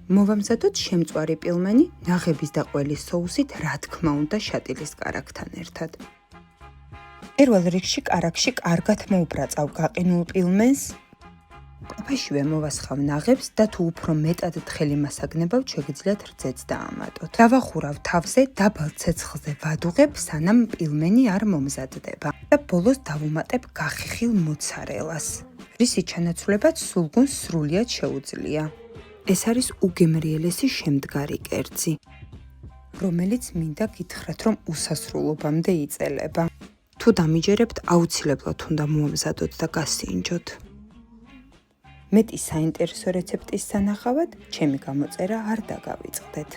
მოვამზადოთ შემწვარი პილმენი ნაღების და ყველის სოუსით, რა თქმა უნდა, შატილის კარაქთან ერთად. პირველ რიგში კარაქში კარგად მოვბრაწავ გაყინულ პილმენს. ყოფაშივე მოვასხავ ნაღებს და თუ უფრო მეტად თხელი მასაგნებავ, შეგიძლიათ რძეც დაამატოთ. დავახურავ თავზე, დაბალ ცეცხლზე ვადუღებ, სანამ პილმენი არ მომზადდება და ბოლოს დავუმატებ გახიხილ მოცარელას, რისი ჩანაცვლებაც სულგუნს სრულიად შეუძლია. ეს არის უგემრიელესი შემდგარი კერძი, რომელიც მინდა გითხრათ, რომ უსასრულობამდე იწელება. თუ დამიჯერებთ, აუცილებლად უნდა მოამზადოთ და გასინჯოთ. მეტი საინტერესო რეცეპტის სანახავად, ჩემი გამოწერა არ დაგავიწყდეთ.